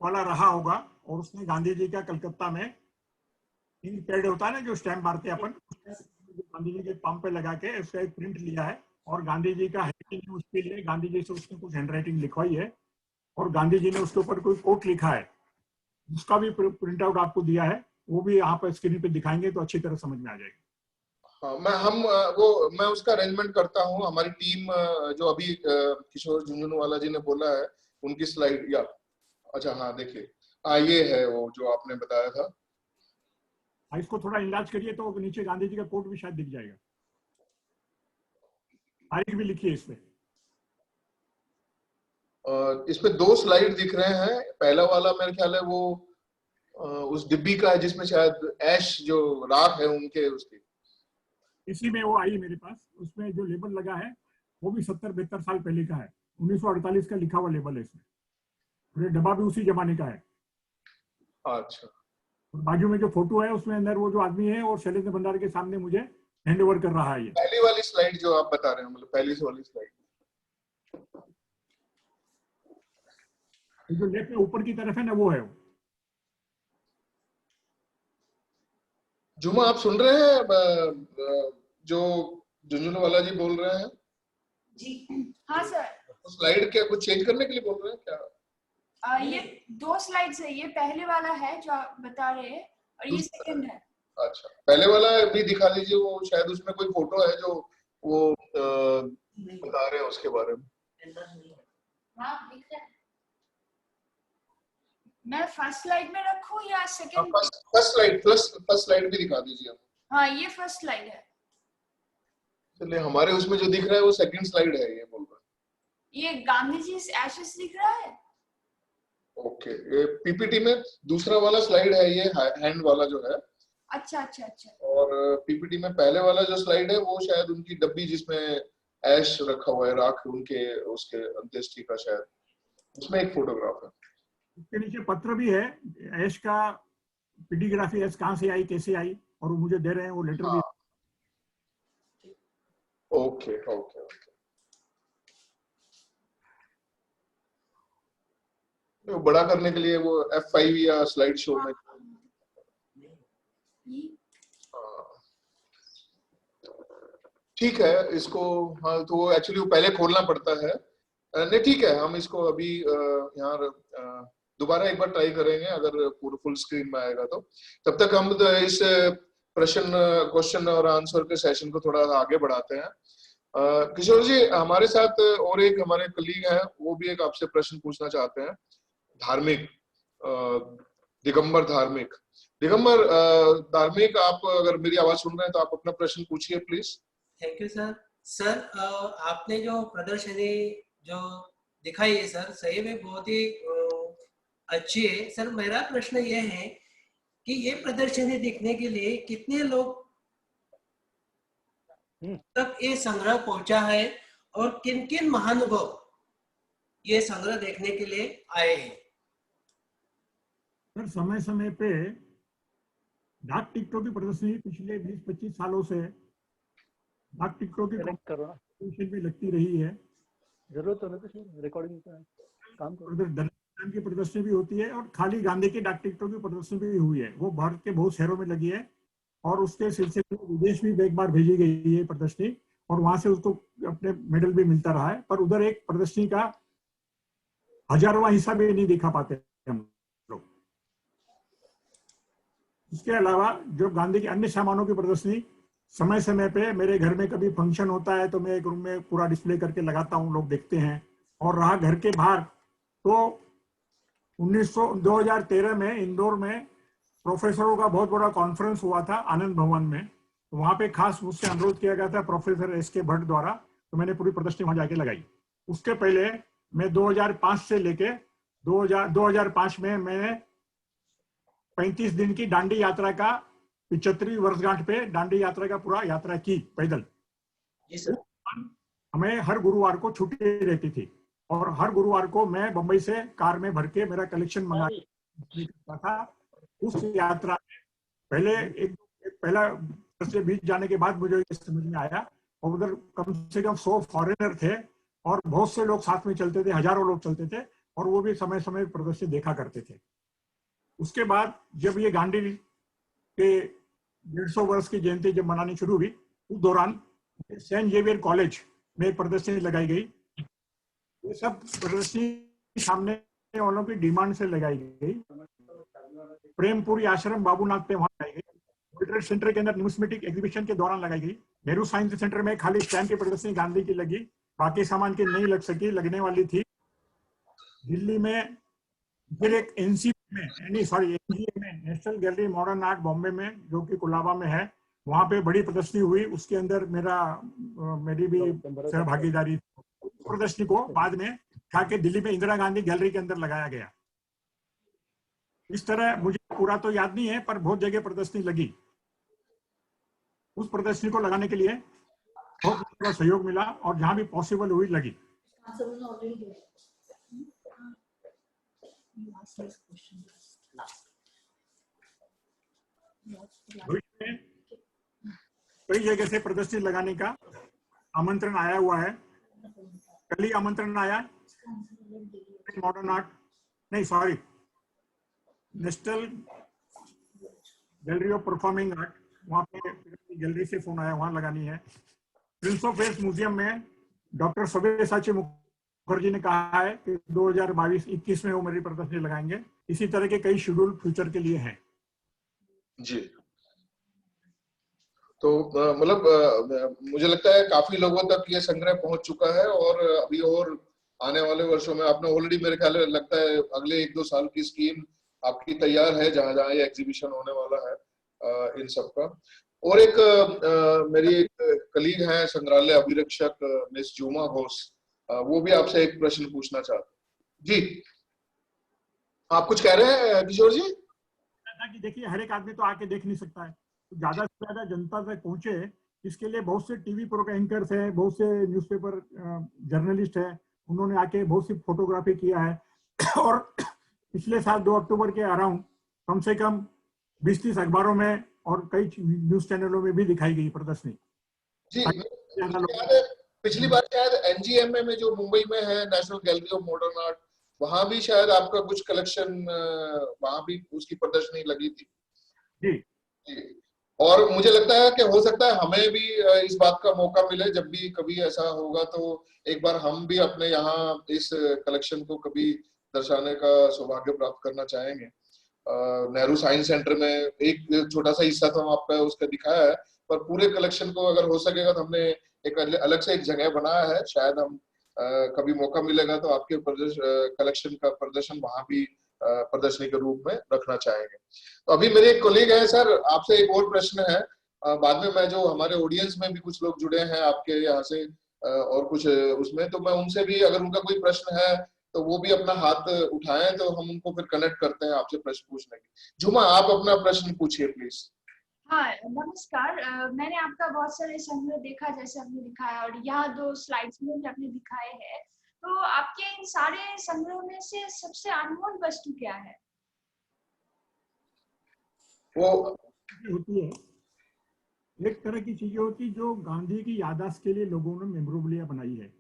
वाला रहा होगा, और उसमें गांधी जी का कलकत्ता में इंक पैड होता है ना जो स्टैम्प मारते हैं अपन, गांधी जी के पंप पे लगा के उसका एक प्रिंट लिया है, और गांधी जी का हैंडराइटिंग उसके लिए गांधी जी से उसने कुछ हैंडराइटिंग लिखवाई है, और गांधी जी ने उसके ऊपर कोई कोट लिखा है, उसका भी प्रिंट आउट आपको दिया है, वो भी आप स्क्रीन पे दिखाएंगे तो अच्छी तरह समझ में आ जाएगी। हाँ, मैं उसका अरेंजमेंट करता हूँ। हमारी टीम जो अभी किशोर झुंझुनवाला जी ने बोला है उनकी स्लाइड, या अच्छा हाँ देखिए, ये है वो जो आपने बताया था। इसको थोड़ा इलाज करिए तो नीचे गांधी जी का कोट भी शायद दिख जाएगा, तारीख भी लिखिए इस पे। इस पे 2 स्लाइड दिख रहे हैं। पहला वाला मेरे ख्याल है वो उस डिब्बी का है जिसमें शायद ऐश जो राख है उनके उसकी, इसी में वो आई मेरे पास, उसमें जो लेबल लगा है वो भी 70-72 साल पहले का है, 1948 का लिखा हुआ लेबल है इसमें, और ये डब्बा भी उसी जमाने का है। अच्छा, और बाजू में जो फोटो है उसमें अंदर वो जो आदमी है और शैलेंद्र भंडार के सामने मुझे हैंड ओवर कर रहा है। ये पहली वाली स्लाइड जो आप बता रहे हैं, मतलब पहली वाली स्लाइड जो लेफ्ट में ऊपर की तरफ है ना, वो है वो। जुमा आप सुन रहे हैं जो झुंझुनवाला जी बोल रहे हैं? जी हाँ सर। स्लाइड क्या कुछ चेंज करने के लिए बोल रहे हैं क्या? ये 2 स्लाइड्स है, ये पहले वाला है जो आप बता रहे हैं और ये सेकंड है। अच्छा, पहले वाला भी दिखा दीजिए, वो शायद उसमें कोई फोटो है जो वो बता रहे हैं उसके बारे में। हाँ, दिख रहा है। मैं फर्स्ट स्लाइड में रखूं या सेकंड? फर्स्ट स्लाइड भी दिखा दीजिए। हाँ, ये फर्स्ट स्लाइड है। चलिए, हमारे उसमें जो दिख रहा है वो सेकंड स्लाइड है, ये बोल रहा है। ये गांधी जी एशेस दिख रहा है। ओके, ये पीपीटी में दूसरा वाला स्लाइड है, ये हैंड वाला जो है। अच्छा अच्छा अच्छा। और पीपीटी में पहले वाला जो स्लाइड है वो शायद उनकी डब्बी जिसमें ऐश रखा हुआ है, राख उनके उसके अंत्येष्टि का, शायद उसमें एक फोटोग्राफ है। उसके नीचे पत्र भी है, ऐश का पीडीग्राफी, ऐश कहाँ से आई कैसे आई, और वो मुझे दे रहे हैं वो लेटर भी। ओके ओके ओके, तो बड़ा करने के लिए वो F5 या स्लाइड शो में। ठीक है, इसको हाँ, तो वो एक्चुअली वो पहले खोलना पड़ता है। नहीं ठीक है, हम इसको अभी यहाँ दोबारा एक बार ट्राई करेंगे, अगर पूरा फुल स्क्रीन में आएगा तो। तब तक हम इस क्वेश्चन और आंसर के सेशन को थोड़ा आगे बढ़ाते हैं। किशोर जी, हमारे साथ और एक हमारे कलीग हैं, वो भी एक आपसे प्रश्न पूछना चाहते हैं। धार्मिक, दिगंबर धार्मिक। दिगंबर धार्मिक, आप अगर मेरी आवाज सुन रहे हैं तो आप अपना प्रश्न पूछिए please. Thank you sir. Sir, आपने जो प्रदर्शनी जो दिखाई है सर, सही में बहुत ही अच्छी है। सर, मेरा प्रश्न ये है कि ये प्रदर्शनी देखने के लिए कितने लोग तक ये संग्रह पहुंचा है और किन किन महानुभव ये संग्रह देखने के लिए आए हैं? सर, समय समय पे डाक टिकटों की प्रदर्शनी पिछले 20-25 सालों से डाक टिकटों की कॉम्पिटिशन में लगती रही है। जरूरत है तो रिकॉर्डिंग का काम की प्रदर्शनी भी होती है, और खाली गांधी की डाक टिकटों की प्रदर्शनी भी हुई है, वो भारत के बहुत शहरों में लगी है, और उसके सिलसिले में विदेश भी एक बार भेजी गई है प्रदर्शनी, और वहां से उसको अपने मेडल भी मिलता रहा है। पर उधर एक प्रदर्शनी का 1000वां हिस्सा भी नहीं दिखा पाते हम लोग। इसके अलावा जो गांधी के अन्य सामानों की प्रदर्शनी समय समय पे मेरे घर में कभी फंक्शन होता है तो मैं एक रूम में पूरा डिस्प्ले करके लगाता हूँ, लोग देखते हैं। और रहा घर के बाहर, तो 2013 में इंदौर में प्रोफेसरों का बहुत बड़ा कॉन्फ्रेंस हुआ था आनंद भवन में, तो वहां पे खास मुझसे अनुरोध किया गया था प्रोफेसर एस.के. भट्ट द्वारा, तो मैंने पूरी प्रदर्शनी वहां जाके लगाई। उसके पहले मैं 2005 से लेके 2005 में मैंने 35 दिन की दांडी यात्रा का 75वीं वर्षगांठ पे दांडी यात्रा का पूरा यात्रा की पैदल। जी सर। हमें हर गुरुवार को छुट्टी रहती थी, और हर गुरुवार को मैं बंबई से कार में भर के मेरा कलेक्शन मंगा था। उस यात्रा में पहला से बीच जाने के बाद मुझे समझ में आया, और उधर कम से कम 100 फॉरेनर थे, और बहुत से लोग साथ में चलते थे, हजारों लोग चलते थे, और वो भी समय समय प्रदर्शनी देखा करते थे। उसके बाद जब ये गांधी के 150 वर्ष की जयंती जब मनानी शुरू हुई, उस दौरान सेंट जेवियर कॉलेज में प्रदर्शनी लगाई गई। ये सब प्रदर्शनी सामने वालों की डिमांड से लगाई गई। प्रेमपुरी आश्रम बाबूनाथ पे वहां लगाई गई। वर्ल्ड ट्रेड सेंटर के अंदर न्यूमिस्मेटिक एग्जीबिशन के दौरान लगाई गई। नेहरू साइंस सेंटर में खाली स्टैम्प की प्रदर्शनी गांधी की लगी, बाकी सामान की नहीं लग सकी, लगने वाली थी। दिल्ली में फिर एक एनजीए में, national gallery modern art Bombay में, जो कि कोलाबा में है, वहां पे बड़ी प्रदर्शनी हुई। उसके अंदर मेरी भी सहभागीदारी। प्रदर्शनी को बाद में जाके दिल्ली में इंदिरा गांधी गैलरी के अंदर लगाया गया। इस तरह मुझे पूरा तो याद नहीं है, पर बहुत जगह प्रदर्शनी लगी। उस प्रदर्शनी को लगाने के लिए बहुत लोगों का सहयोग मिला और जहां भी पॉसिबल हुई लगी। कई जगह से प्रदर्शनी लगाने का आमंत्रण आया हुआ है। कल ही आमंत्रण आया मॉडर्न आर्ट, नहीं sorry, national gallery of performing art, वहां पे गैलरी से फोन आया, वहां लगानी है। प्रिंस ऑफ वेल्स म्यूजियम में डॉक्टर सब्यसाची मुखर्जी ने कहा है कि 2022-21 में वो मेरी प्रदर्शनी लगाएंगे। इसी तरह के कई शेड्यूल फ्यूचर के लिए हैं। जी, तो मतलब मुझे लगता है काफी लोगों तक ये संग्रह पहुंच चुका है और अभी और आने वाले वर्षों में आपने ऑलरेडी, मेरे ख्याल लगता है अगले 1-2 साल की स्कीम आपकी तैयार है, जहां जहां ये एग्जीबिशन होने वाला है इन सब का। और एक मेरी एक कलीग है संग्रहालय अभिरक्षक मिस जुमा घोष, वो भी आपसे एक प्रश्न पूछना चाहते हैं। जी, आप कुछ कह रहे हैं किशोर जी? कि देखिए, हर एक आदमी तो आके देख नहीं सकता है, तो ज्यादा से ज्यादा जनता तक पहुंचे, इसके लिए बहुत से टीवी प्रोग्राम एंकर्स है, बहुत से न्यूज़पेपर जर्नलिस्ट है, उन्होंने आके बहुत सी फोटोग्राफी किया है। और पिछले साल 2 अक्टूबर के अराउंड कम से कम 20-30 अखबारों में और कई न्यूज चैनलों में भी दिखाई गई प्रदर्शनी। जी, पिछली बार शायद एनजीएमए में जो मुंबई में है, national gallery of modern art, वहां भी शायद आपका कुछ कलेक्शन, वहां भी उसकी प्रदर्शनी लगी थी। जी, और मुझे लगता है कि हो सकता है हमें भी इस बात का मौका मिले, जब भी कभी ऐसा होगा तो एक बार हम भी अपने यहाँ इस कलेक्शन को कभी दर्शाने का सौभाग्य प्राप्त करना चाहेंगे। नेहरू साइंस सेंटर में एक छोटा सा हिस्सा तो आपका उसका दिखाया है, पर पूरे कलेक्शन को अगर हो सकेगा तो हमने एक अलग से एक जगह बनाया है। शायद हम कभी मौका मिलेगा तो आपके कलेक्शन का प्रदर्शन वहां भी प्रदर्शनी के रूप में रखना चाहेंगे। तो अभी मेरे एक कोलीग है सर, आपसे एक और प्रश्न है, बाद में मैं जो हमारे ऑडियंस में भी कुछ लोग जुड़े हैं आपके यहाँ से और कुछ उसमें, तो मैं उनसे भी अगर उनका कोई प्रश्न है तो वो भी अपना हाथ उठाएं, तो हम उनको फिर कनेक्ट करते हैं आपसे प्रश्न पूछने की। जुमा, आप अपना प्रश्न पूछिए प्लीज। हाँ, नमस्कार। मैंने आपका बहुत सारे संग्रह देखा, जैसे आपने दिखाया, और यहाँ 2 स्लाइड्स में भी आपने दिखाए हैं। तो आपके इन सारे संग्रहों में से सबसे अनमोल वस्तु क्या है? वो होती है, एक तरह की चीजें होती जो गांधी की याददाश्त के लिए लोगों ने मेमोरेबलिया बनाई है।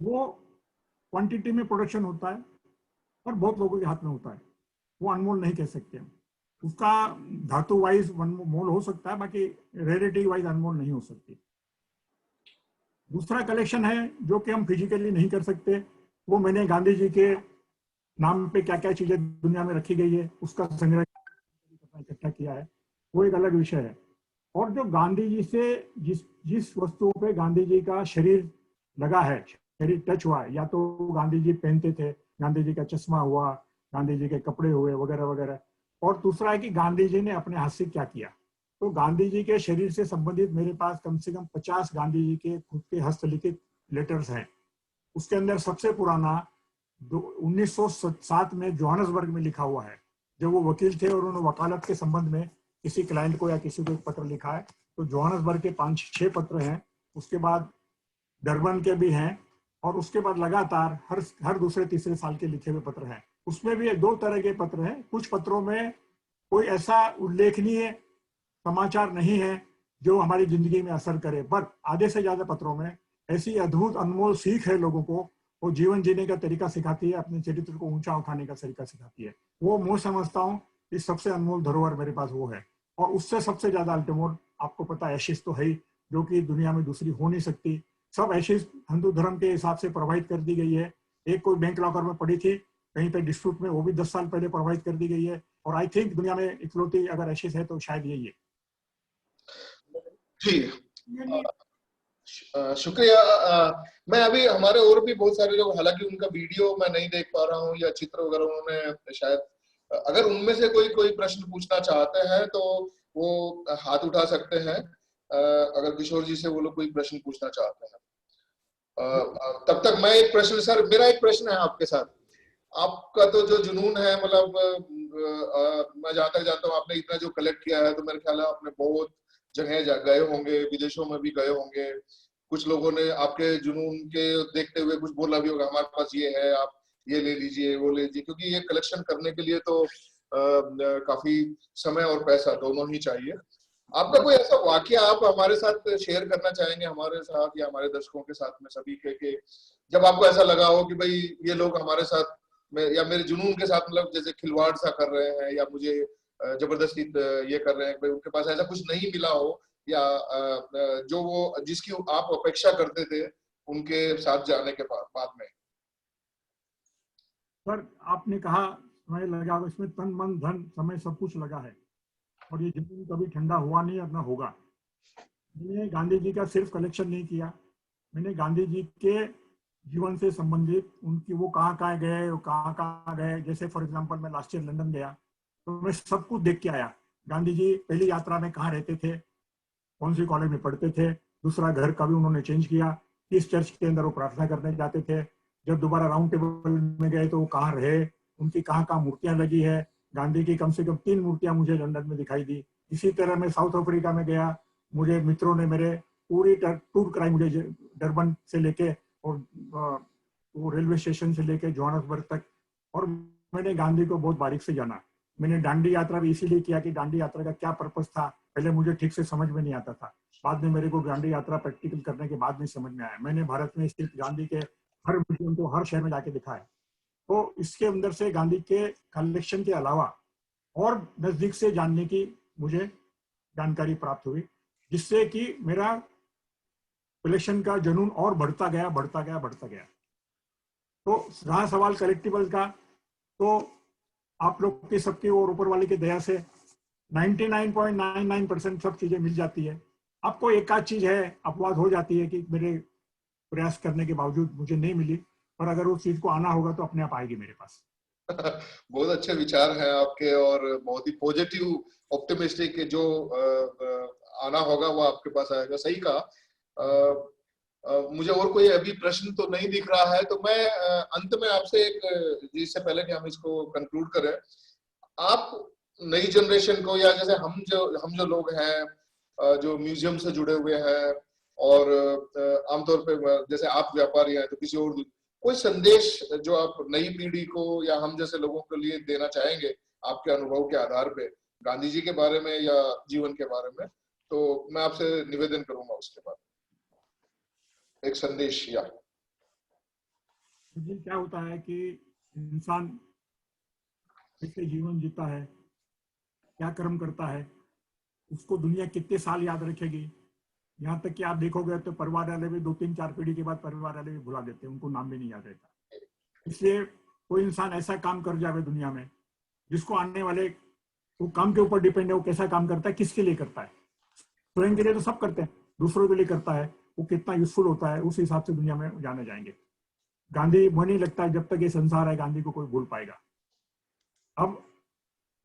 वो क्वांटिटी में प्रोडक्शन होता है और बहुत लोगों के हाथ में होता है, वो अनमोल नहीं कह सकते हम। उसका धातु वाइज मोल हो सकता है, बाकी रेयरिटी वाइज अनमोल नहीं हो सकती। दूसरा कलेक्शन है जो कि हम फिजिकली नहीं कर सकते, वो मैंने गांधी जी के नाम पे क्या क्या चीजें दुनिया में रखी गई है उसका संग्रह इकट्ठा किया है, वो एक अलग विषय है। और जो गांधी जी से जिस वस्तुओं पे गांधी जी का शरीर लगा है, शरीर टच हुआ है, या तो गांधी जी पहनते थे, गांधी जी का चश्मा हुआ, गांधी जी के कपड़े हुए, वगैरह वगैरह। और दूसरा है कि गांधी जी ने अपने हाथ से क्या किया। तो गांधी जी के शरीर से संबंधित मेरे पास कम से कम 50 गांधी जी के खुद के हस्तलिखित लेटर्स हैं। उसके अंदर सबसे पुराना 1907 में जोहान्सबर्ग में लिखा हुआ है, जब वो वकील थे और उन्होंने वकालत के संबंध में किसी क्लाइंट को या किसी को एक पत्र लिखा है। तो जोहान्सबर्ग के 5-6 पत्र हैं, उसके बाद डरबन के भी हैं, और उसके बाद लगातार हर दूसरे तीसरे साल के लिखे हुए पत्र हैं। उसमें भी 2 तरह के पत्र हैं। कुछ पत्रों में कोई ऐसा उल्लेखनीय समाचार नहीं है जो हमारी जिंदगी में असर करे, पर आधे से ज्यादा पत्रों में ऐसी अद्भुत अनमोल सीख है लोगों को, वो जीवन जीने का तरीका सिखाती है, अपने चरित्र को ऊंचा उठाने का तरीका सिखाती है। वो मैं समझता हूँ कि सबसे अनमोल धरोहर मेरे पास वो है। और उससे सबसे ज्यादा अल्टीमेट आपको पता है एशिस तो है ही, जो कि दुनिया में दूसरी हो नहीं सकती। सब एशिस हिंदू धर्म के हिसाब से प्रवाहित कर दी गई है। एक कोई बैंक लॉकर में पड़ी थी कहीं पे डिस्प्यूट में, वो भी 10 साल पहले प्रवाहित कर दी गई है। और आई थिंक दुनिया में इकलौती अगर एशिस है तो शायद यही है। जी शुक्रिया। मैं अभी हमारे और भी बहुत सारे लोग, हालांकि उनका वीडियो मैं नहीं देख पा रहा हूँ या चित्र वगैरह उन्होंने शायद, अगर उनमें से कोई प्रश्न पूछना चाहते हैं तो वो हाथ उठा सकते हैं। अगर किशोर जी से वो लोग कोई प्रश्न पूछना चाहते हैं। तब तक मैं एक प्रश्न, सर मेरा एक प्रश्न है आपके साथ। आपका तो जो जुनून है, मतलब मैं जहाँ तक जानता हूँ आपने इतना जो कलेक्ट किया है, तो मेरे ख्याल है आपने बहुत जगह गए होंगे, विदेशों में भी गए होंगे। कुछ लोगों ने आपके जुनून के देखते हुए कुछ बोला भी होगा, हमारे पास ये है, आप ये ले लीजिए, वो ले लीजिए, क्योंकि ये कलेक्शन करने के लिए तो काफी समय और पैसा दोनों ही चाहिए। आपका कोई ऐसा वाकया आप हमारे साथ शेयर करना चाहेंगे, हमारे साथ या हमारे दर्शकों के साथ में सभी के, जब आपको ऐसा लगा हो कि भाई ये लोग हमारे साथ या मेरे जुनून के साथ मतलब जैसे खिलवाड़ सा कर रहे हैं, या मुझे जबरदस्ती ये कर रहे हैं, भाई उनके पास ऐसा कुछ नहीं मिला हो, या जो वो जिसकी आप अपेक्षा करते थे उनके साथ जाने के बाद में? सर आपने कहा समय लगा, इसमें तन मन धन समय सब कुछ लगा है, और ये जुनून कभी ठंडा हुआ नहीं और ना होगा। मैंने गांधी जी का सिर्फ कलेक्शन नहीं किया, मैंने गांधी जी के जीवन से संबंधित उनकी वो कहाँ गए, वो कहाँ गए। जैसे फॉर एग्जांपल मैं लास्ट ईयर लंदन गया तो मैं सब कुछ देख के आया। गांधी जी पहली यात्रा में कहाँ रहते थे, कौन सी कॉलेज में पढ़ते थे, दूसरा घर कभी उन्होंने चेंज किया, किस चर्च के अंदर वो प्रार्थना करने जाते थे, जब दोबारा राउंड टेबल में गए तो वो कहाँ रहे, उनकी कहाँ मूर्तियां लगी है। गांधी की कम से कम 3 मूर्तियां मुझे लंदन में दिखाई दी। इसी तरह मैं साउथ अफ्रीका में गया, मुझे मित्रों ने मेरे पूरी टूर कराई, मुझे डरबन से लेके और वो रेलवे स्टेशन से लेके जोहान्सबर्ग तक, और मैंने गांधी को बहुत बारीक से जाना। मैंने दांडी यात्रा भी इसीलिए किया कि दांडी यात्रा का क्या पर्पस था, पहले मुझे ठीक से समझ में नहीं आता था, बाद में मेरे को दांडी यात्रा प्रैक्टिकल करने के बाद में समझ में आया। मैंने भारत में स्थित गांधी के हर म्यूजियम को हर शहर में जाके दिखाया। तो इसके अंदर से गांधी के कलेक्शन के अलावा और नजदीक से जानने की मुझे जानकारी प्राप्त हुई, जिससे कि मेरा कलेक्शन का जुनून और बढ़ता गया। तो रहा सवाल कलेक्टिबल्स का, तो आप लोग के सबके और ऊपर वाले की दया से 99.99% सब चीजें मिल जाती है। आपको एक आध चीज है अपवाद हो जाती है कि मेरे प्रयास करने के बावजूद मुझे नहीं मिली, पर अगर उस चीज को आना होगा तो अपने आप आएगी मेरे पास। बहुत अच्छे विचार हैं आपके, और बहुत ही पॉजिटिव ऑप्टिमिस्टिक, जो आना होगा वो आपके पास आएगा। सही कहा। मुझे और कोई अभी प्रश्न तो नहीं दिख रहा है, तो मैं अंत में आपसे एक, जिससे पहले कि हम इसको कंक्लूड करें, आप नई जनरेशन को, या जैसे हम जो लोग हैं जो म्यूजियम से जुड़े हुए हैं, और आमतौर पे जैसे आप व्यापारी हैं तो किसी और, कोई संदेश जो आप नई पीढ़ी को या हम जैसे लोगों के लिए देना चाहेंगे आपके अनुभव के आधार पे, गांधी जी के बारे में या जीवन के बारे में, तो मैं आपसे निवेदन करूंगा उसके बाद एक संदेश। या क्या होता है कि इंसान कैसे जीवन जीता है, क्या कर्म करता है, उसको दुनिया कितने साल याद रखेगी। यहाँ तक कि आप देखोगे तो परिवार वाले भी 2-3-4 पीढ़ी के बाद परिवार वाले भी भुला देते हैं, उनको नाम भी नहीं याद रहता। इसलिए कोई इंसान ऐसा काम कर जावे दुनिया में जिसको आने वाले, वो काम के ऊपर डिपेंड है, वो कैसा काम करता है, किसके लिए करता है। स्वयं के लिए तो सब करते हैं, दूसरों के लिए करता है, वो कितना यूजफुल होता है, उस हिसाब से दुनिया में जाने जाएंगे। गांधी, मुझे नहीं लगता जब तक ये संसार है गांधी को कोई भूल पाएगा। अब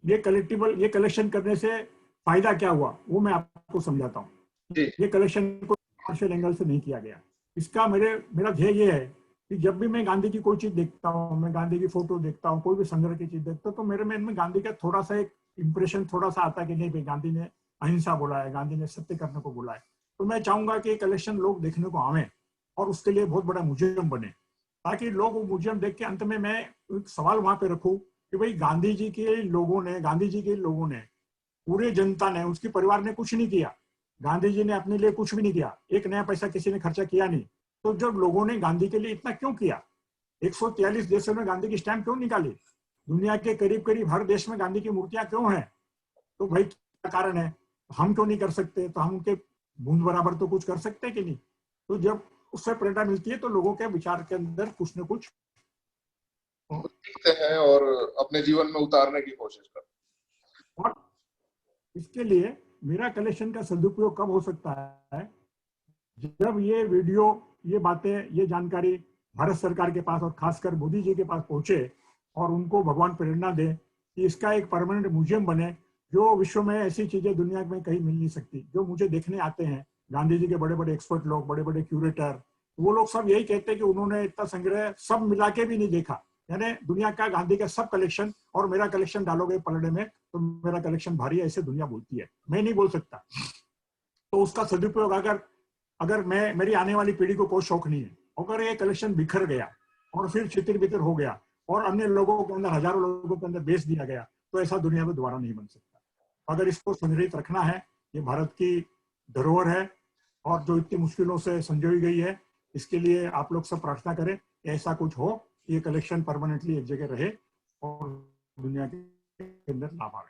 ये कलेक्शन करने से फायदा क्या हुआ वो मैं आपको समझाता हूँ। ये कलेक्शन को कमर्शियल एंगल से नहीं किया गया। इसका मेरा ध्येय ये है कि जब भी मैं गांधी की कोई चीज देखता हूँ, मैं गांधी की फोटो देखता हूँ, कोई भी संग्रह की चीज देखता हूँ, तो मेरे मन में गांधी का थोड़ा सा एक इंप्रेशन थोड़ा सा आता है कि नहीं भाई, गांधी ने अहिंसा बोला है, गांधी ने सत्य करने को बोला है। तो मैं चाहूंगा कि कलेक्शन लोग देखने को आवे और उसके लिए बहुत बड़ा म्यूजियम बने, ताकि लोग वो म्यूजियम देख के अंत में मैं एक सवाल वहां पे रखूं कि भाई गांधी जी के लोगों ने पूरे जनता ने, उसके परिवार ने कुछ नहीं किया, गांधी जी ने अपने लिए कुछ भी नहीं किया, एक नया पैसा किसी ने खर्चा किया नहीं। तो जब लोगों ने गांधी के लिए इतना क्यों किया, 143 देशों में गांधी की स्टैम्प क्यों निकाली? दुनिया के करीब करीब हर देश में गांधी की मूर्तियां क्यों हैं? तो भाई क्या कारण है? हम क्यों नहीं कर सकते? तो हम उनके बूंद बराबर तो कुछ कर सकते हैं कि नहीं? तो जब उससे प्रेरणा मिलती है तो लोगों के विचार के अंदर कुछ न कुछ सीखते हैं और अपने जीवन में उतारने की कोशिश करते हैं। और इसके लिए मेरा कलेक्शन का सदुपयोग कब हो सकता है? जब ये वीडियो, ये बातें, ये जानकारी भारत सरकार के पास और खासकर मोदी जी के पास पहुंचे और उनको भगवान प्रेरणा दे कि इसका एक परमानेंट म्यूजियम बने, जो विश्व में ऐसी चीजें दुनिया में कहीं मिल नहीं सकती। जो मुझे देखने आते हैं गांधी जी के बड़े बड़े एक्सपर्ट लोग, बड़े बड़े क्यूरेटर, वो लोग सब यही कहते हैं कि उन्होंने इतना संग्रह सब मिला के भी नहीं देखा। यानी दुनिया का गांधी का सब कलेक्शन और मेरा कलेक्शन डालोगे पलड़े में तो मेरा कलेक्शन भारी है, ऐसे दुनिया बोलती है, मैं नहीं बोल सकता। तो उसका सदुपयोग अगर मेरी आने वाली पीढ़ी को कोई शौक नहीं है, अगर ये कलेक्शन बिखर गया और फिर छितिर बितर हो गया और अन्य लोगों के अंदर, हजारों लोगों के अंदर बेच दिया गया, तो ऐसा दुनिया में दोबारा नहीं बन सकता। अगर इसको संग्रहित रखना है, ये भारत की धरोहर है और जो इतनी मुश्किलों से संजोई गई है, इसके लिए आप लोग सब प्रार्थना करें कि ऐसा कुछ हो, ये कलेक्शन परमानेंटली एक जगह रहे और दुनिया के अंदर लाभ आए।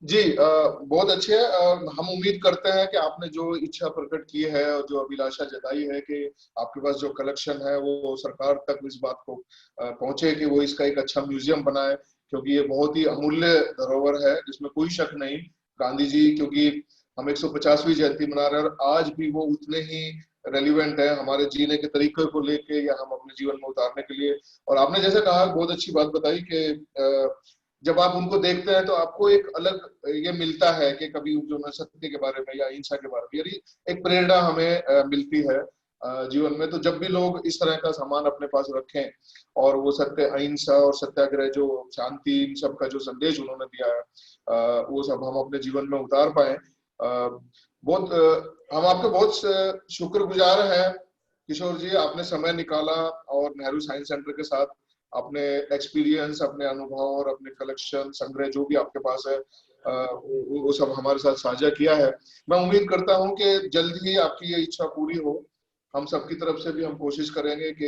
जी, बहुत अच्छे है। हम उम्मीद करते हैं कि आपने जो इच्छा प्रकट की है और जो अभिलाषा जताई है कि आपके पास जो कलेक्शन है वो सरकार तक इस बात को पहुंचे कि वो इसका एक अच्छा म्यूजियम बनाए, क्योंकि ये बहुत ही अमूल्य धरोहर है जिसमें कोई शक नहीं। गांधी जी, क्योंकि हम 150वीं जयंती मना रहे हैं और आज भी वो उतने ही रेलिवेंट है हमारे जीने के तरीके को लेके या हम अपने जीवन में उतारने के लिए। और आपने जैसे कहा, बहुत अच्छी बात बताई कि जब आप उनको देखते हैं तो आपको एक अलग ये मिलता है कि कभी जो सत्य के बारे में या अहिंसा के बारे में यानी एक प्रेरणा हमें मिलती है जीवन में। तो जब भी लोग इस तरह का सामान अपने पास रखें और वो सत्य, अहिंसा और सत्याग्रह, जो शांति, इन सब का जो संदेश उन्होंने दिया है वो सब हम अपने जीवन में उतार पाए। हम आपके बहुत शुक्रगुजार हैं किशोर जी, आपने समय निकाला और नेहरू साइंस सेंटर के साथ अपने एक्सपीरियंस, अपने अनुभव और अपने कलेक्शन, संग्रह जो भी आपके पास है वो सब हमारे साथ साझा किया है। मैं उम्मीद करता हूं कि जल्द ही आपकी ये इच्छा पूरी हो। हम सबकी तरफ से भी हम कोशिश करेंगे कि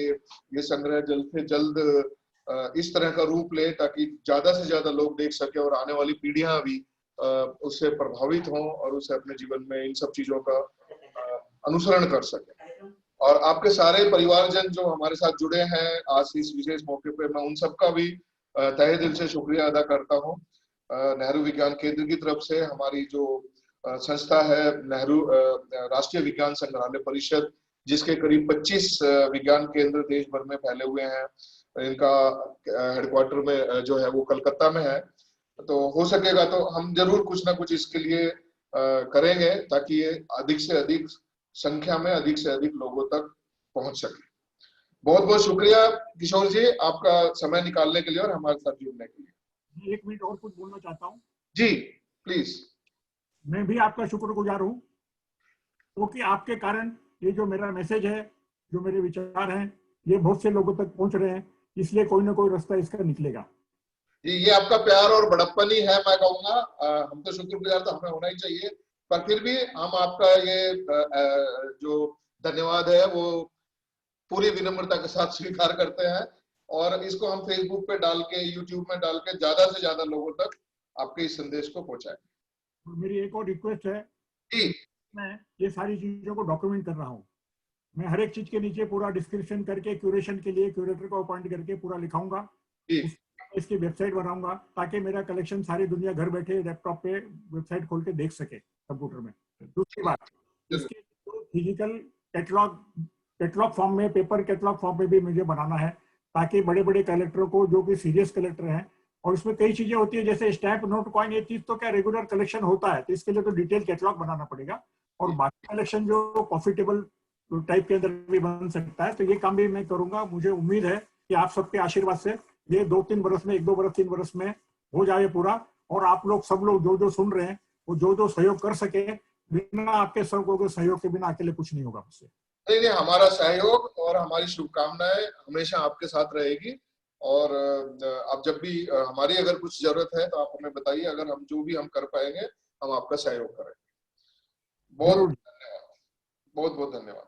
ये संग्रह जल्द से जल्द इस तरह का रूप ले ताकि ज्यादा से ज्यादा लोग देख सके और आने वाली पीढ़ियां भी उससे प्रभावित हों और उसे अपने जीवन में इन सब चीजों का अनुसरण कर सके। और आपके सारे परिवारजन जो हमारे साथ जुड़े हैं आज इस विशेष मौके पे, मैं उन सबका भी तहे दिल से शुक्रिया अदा करता हूँ। नेहरू विज्ञान केंद्र की तरफ से हमारी जो संस्था है नेहरू राष्ट्रीय विज्ञान संग्रहालय परिषद, जिसके करीब 25 विज्ञान केंद्र देश भर में फैले हुए हैं, इनका हेडक्वार्टर में जो है वो कलकत्ता में है। तो हो सकेगा तो हम जरूर कुछ ना कुछ इसके लिए करेंगे ताकि ये अधिक से अधिक संख्या में अधिक से अधिक लोगों तक पहुंच सके। बहुत बहुत शुक्रिया किशोर जी आपका समय निकालने के लिए और हमारे साथ जुड़ने के लिए। एक मिनट और कुछ बोलना चाहता हूँ। जी प्लीज। मैं भी आपका शुक्रगुजार हूँ क्योंकि आपके कारण ये जो मेरा मैसेज है, जो मेरे विचार हैं, ये बहुत से लोगों तक पहुंच रहे हैं, इसलिए कोई ना कोई रास्ता इसका निकलेगा। ये आपका प्यार और बड़प्पन ही है, मैं कहूँगा। हम तो शुक्रगुजार तो हमें होना ही चाहिए, पर फिर भी हम आपका ये जो धन्यवाद है वो पूरी विनम्रता के साथ स्वीकार करते हैं और इसको हम फेसबुक पे डाल के, यूट्यूब में डाल के ज्यादा से ज्यादा लोगों तक आपके इस संदेश को पहुंचाएं। मेरी एक और रिक्वेस्ट है जी, मैं ये सारी चीजों को डॉक्यूमेंट कर रहा हूँ। मैं हर एक चीज के नीचे पूरा डिस्क्रिप्शन करके क्यूरेशन के लिए क्यूरेटर को अपॉइंट करके पूरा लिखाऊंगा, इसकी वेबसाइट बनाऊंगा ताकि मेरा कलेक्शन सारी दुनिया घर बैठे लैपटॉप पे वेबसाइट खोल के देख सके कंप्यूटर में। दूसरी बात, इसके फिजिकल कैटलॉग फॉर्म में, पेपर कैटलॉग फॉर्म में भी मुझे बनाना है ताकि बड़े बड़े कलेक्टरों को, जो कि सीरियस कलेक्टर हैं, और इसमें कई चीजें होती है जैसे स्टैम्प, नोट, कॉइन, ये चीज तो क्या रेगुलर कलेक्शन होता है, तो इसके लिए तो डिटेल कैटलॉग बनाना पड़ेगा। और बाकी कलेक्शन जो प्रॉफिटेबल टाइप के अंदर भी बन सकता है, तो ये काम भी मैं करूंगा। मुझे उम्मीद है कि आप सबके आशीर्वाद से ये 2-3 बरस में, 1-2 बरस 3 बरस में हो जाए पूरा। और आप लोग सब लोग जो सुन रहे हैं वो जो सहयोग कर सके, बिना आपके सबको के सहयोग के बिना अकेले कुछ नहीं होगा मुझसे। नहीं, हमारा सहयोग और हमारी शुभकामनाएं हमेशा आपके साथ रहेगी। और आप जब भी हमारी अगर कुछ जरूरत है तो आप हमें बताइए, अगर हम जो भी हम कर पाएंगे हम आपका सहयोग करेंगे। बहुत बहुत धन्यवाद।